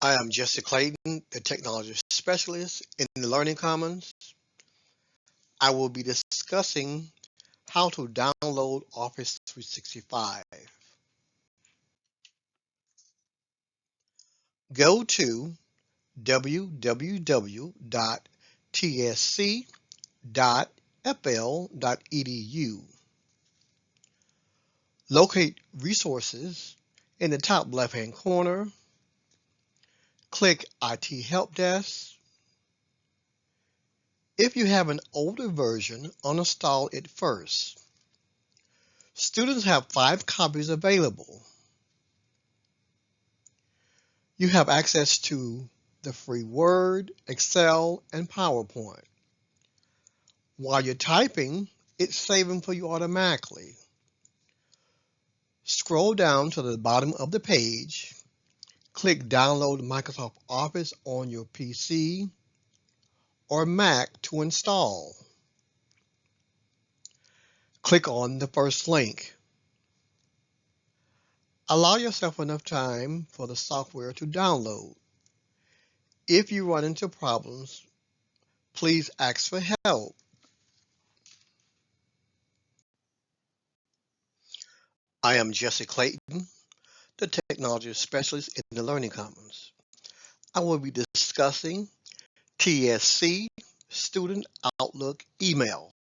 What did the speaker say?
I am Jesse Clayton, the technology specialist in the Learning Commons. I will be discussing how to download Office 365. Go to www.tsc.fl.edu. Locate Resources in the top left-hand corner. Click IT Help Desk. If you have an older version, uninstall it first. Students have 5 copies available. You have access to the free Word, Excel, and PowerPoint. While you're typing, it's saving for you automatically. Scroll down to the bottom of the page, click Download Microsoft Office on your PC or Mac to install. Click on the first link. Allow yourself enough time for the software to download. If you run into problems, please ask for help. I am Jesse Clayton, the technology specialist in the Learning Commons. I will be discussing TSC Student Outlook email.